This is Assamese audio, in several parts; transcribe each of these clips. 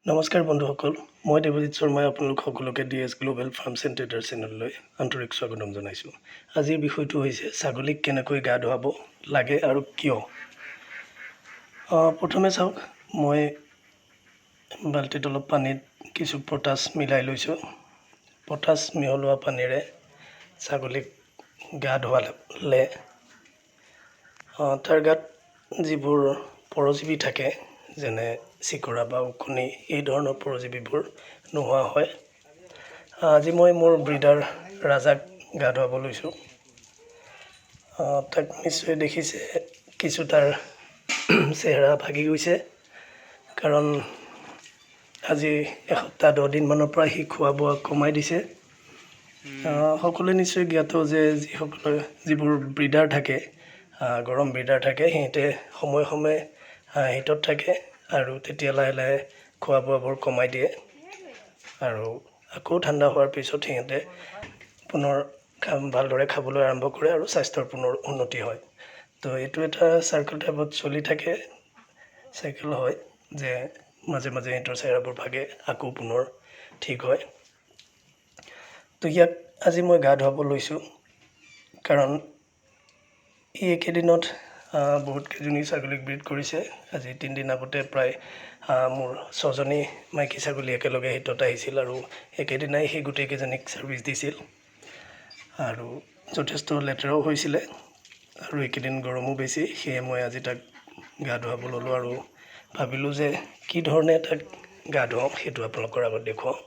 নমস্কাৰ বন্ধুসকল, মই দেৱজিৎ শৰ্মাই আপোনালোক সকলোকে DS global farms and traders চেনেললৈ আন্তৰিক স্বাগতম জনাইছোঁ। আজিৰ বিষয়টো হৈছে ছাগলীক কেনেকৈ গা ধুৱাব লাগে আৰু কিয়। প্ৰথমে চাওক, মই বাল্টিত অলপ পানীত কিছু পটাছ মিলাই লৈছোঁ। পটাছ মিহলোৱা পানীৰে ছাগলীক গা ধুৱালে তাৰ গাত যিবোৰ পৰজীৱী থাকে, যেনে চিকৰা বা ওকণি, এই ধৰণৰ পৰজীৱীবোৰ নোহোৱা হয়। আজি মই মোৰ ব্ৰিডাৰ ৰাজাক গা ধুৱাব লৈছোঁ। তাক নিশ্চয় দেখিছে, কিছু তাৰ চেহেৰা ভাগি গৈছে, কাৰণ আজি এসপ্তাহ 10 দিনমানৰ পৰা সি খোৱা বোৱা কমাই দিছে। সকলোৱে নিশ্চয় জ্ঞাত যে যিবোৰ ব্ৰিডাৰ থাকে, গৰম ব্ৰিডাৰ থাকে, সিহঁতে সময়ে সময়ে হিটত থাকে আৰু তেতিয়া লাহে লাহে খোৱা বোৱাবোৰ কমাই দিয়ে আৰু আকৌ ঠাণ্ডা হোৱাৰ পিছত সিহঁতে পুনৰ ভালদৰে খাবলৈ আৰম্ভ কৰে আৰু স্বাস্থ্যৰ পুনৰ উন্নতি হয়। তো এইটো এটা চাৰ্কেল টাইপত চলি থাকে, চাইকেল হয়, যে মাজে মাজে সিহঁতৰ চেহেৰাবোৰ ভাগে, আকৌ পুনৰ ঠিক হয়। তো ইয়াক আজি মই গা ধুৱাব লৈছোঁ, কাৰণ ই একেদিনত বহুতকেইজনী ছাগলীক ব্ৰিড কৰিছে। আজি 3 দিন আগতে প্ৰায় মোৰ 6জনী মাইকী ছাগলী একেলগে হিটত আহিছিল আৰু একেদিনাই সেই গোটেইকেইজনীক ছাৰ্ভিচ দিছিল আৰু যথেষ্ট লেতেৰাও হৈছিলে আৰু এইকেইদিন গৰমো বেছি। সেয়ে মই আজি তাক গা ধুৱাব ল'লোঁ আৰু ভাবিলোঁ যে কি ধৰণে তাক গা ধুৱাওঁ সেইটো আপোনালোকৰ আগত দেখুৱাওঁ।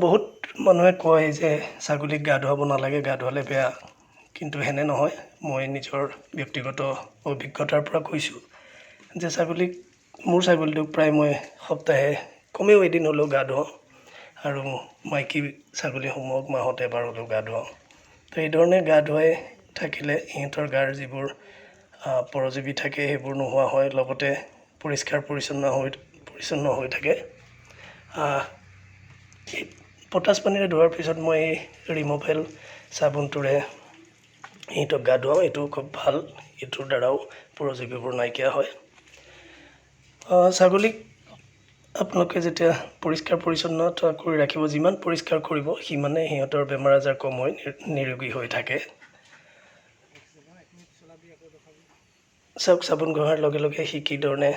বহুত মানুহে কয় যে ছাগলীক গা ধুৱাব নালাগে, গা ধুৱালে বেয়া, কিন্তু সেনে নহয়। মই নিজৰ ব্যক্তিগত অভিজ্ঞতাৰ পৰা কৈছোঁ যে মোৰ ছাগলীটোক প্ৰায় মই সপ্তাহে কমেও এদিন হ'লেও গা ধুৱাওঁ আৰু মাইকী ছাগলীসমূহক মাহত এবাৰ হ'লেও গা ধুৱাওঁ। তো এইধৰণে গা ধুৱাই থাকিলে সিহঁতৰ গাৰ যিবোৰ পৰজীৱী থাকে সেইবোৰ নোহোৱা হয়, লগতে পৰিষ্কাৰ পৰিচ্ছন্ন হৈ থাকে। পটাছ পানীৰে ধোৱাৰ পিছত মই ৰিম'ভেল চাবোনটোৰে সিহঁতক গা ধুৱাওঁ। এইটো খুব ভাল, এইটোৰ দ্বাৰাও পৰজীৱীবোৰ নাইকিয়া হয়। ছাগলীক আপোনালোকে যেতিয়া পৰিষ্কাৰ পৰিচ্ছন্নতা কৰি ৰাখিব, যিমান পৰিষ্কাৰ কৰিব সিমানে সিহঁতৰ বেমাৰ আজাৰ কম হৈ নিৰোগী হৈ থাকে। চাওক, চাবোন ঘঁহাৰ লগে লগে সি কি ধৰণে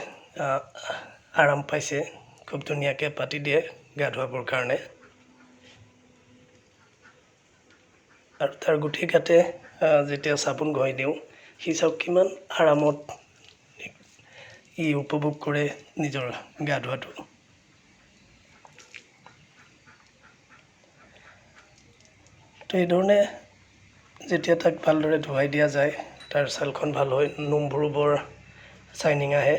আৰাম পাইছে, খুব ধুনীয়াকৈ পাতি দিয়ে গা ধুৱাবৰ কাৰণে। আৰু তাৰ গোটেই গাতে যেতিয়া চাবোন ঘঁহি দিওঁ, সি চাওক কিমান আৰামত ই উপভোগ কৰে নিজৰ গা ধোৱাটো। তো এইধৰণে যেতিয়া তাক ভালদৰে ধুৱাই দিয়া যায়, তাৰ ছালখন ভাল হয়, নোমবোৰো বৰ চাইনিং আহে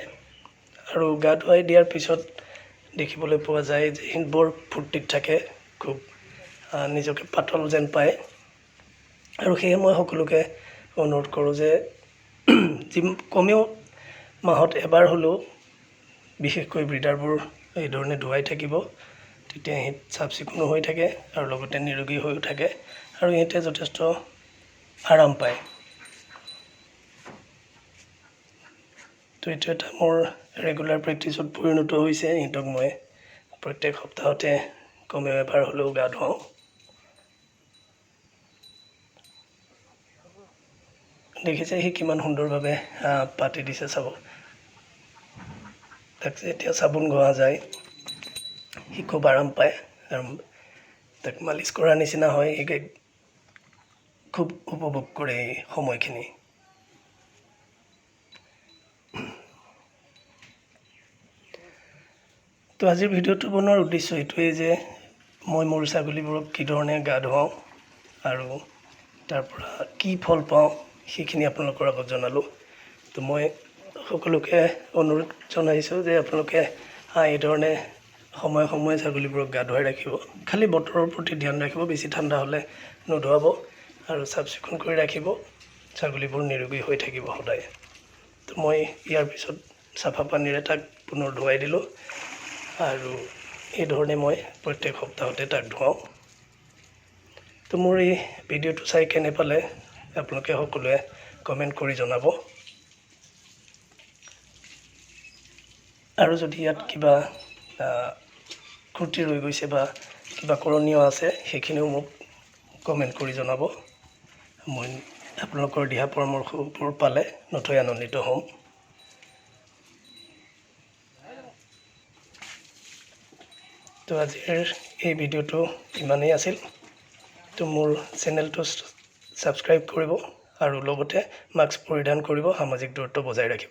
আৰু গা ধুৱাই দিয়াৰ পিছত দেখিবলৈ পোৱা যায় যে সি বৰ ফূৰ্তিত থাকে, খুব নিজকে পাতল যেন পায়। আৰু সেয়ে মই সকলোকে অনুৰোধ কৰোঁ যে কমেও মাহত এবাৰ হ'লেও বিশেষকৈ ব্ৰিডাৰবোৰ এইধৰণে ধুৱাই থাকিব, তেতিয়া সিহঁত চাফ চিকুণো হৈ থাকে আৰু লগতে নিৰোগী হৈও থাকে আৰু সিহঁতে যথেষ্ট আৰাম পায়। তো এইটো এটা মোৰ ৰেগুলাৰ প্ৰেক্টিছত পৰিণত হৈছে। সিহঁতক মই প্ৰত্যেক সপ্তাহতে কমেও এবাৰ হ'লেও গা ধুৱাওঁ। দেখিছে সি কিমান সুন্দৰভাৱে পাতি দিছে, চাব। তাক যেতিয়া চাবোন ঘঁহা যায় সি খুব আৰাম পায় আৰু তাক মালিচ কৰাৰ নিচিনা হয়, সি খুব উপভোগ কৰে এই সময়খিনি। তো আজিৰ ভিডিঅ'টো বনোৱাৰ উদ্দেশ্য এইটোৱেই যে মই মোৰ ছাগলীবোৰক কি ধৰণে গা ধুৱাওঁ আৰু তাৰ পৰা কি ফল পাওঁ সেইখিনি আপোনালোকৰ আগত জনালোঁ। তো মই সকলোকে অনুৰোধ জনাইছোঁ যে আপোনালোকে এইধৰণে সময়ে সময়ে ছাগলীবোৰক গা ধুৱাই ৰাখিব। খালি বতৰৰ প্ৰতি ধ্যান ৰাখিব, বেছি ঠাণ্ডা হ'লে নোধুৱাব আৰু চাফ চিকুণ কৰি ৰাখিব, ছাগলীবোৰ নিৰোগী হৈ থাকিব সদায়। তো মই ইয়াৰ পিছত চাফা পানীৰে তাক পুনৰ ধুৱাই দিলোঁ আৰু এইধৰণে মই প্ৰত্যেক সপ্তাহতে তাক ধুৱাওঁ। তো মোৰ এই ভিডিঅ'টো চাই কেনে পালে আপোনালোকে সকলোৱে কমেণ্ট কৰি জনাব। আৰু যদি ইয়াত কিবা ত্ৰুটি ৰৈ গৈছে বা কিবা কৰণীয় আছে সেইখিনিও মোক কমেণ্ট কৰি জনাব। মই আপোনালোকৰ দিহা পৰামৰ্শবোৰ পালে নথৈ আনন্দিত হ'ম। তো আজিৰ এই ভিডিঅ'টো ইমানেই আছিল। তো মোৰ চেনেলটো ছাবস্ক্ৰাইব কৰিব আৰু লগতে মাস্ক পৰিধান কৰিব, সামাজিক দূৰত্ব বজাই ৰাখিব।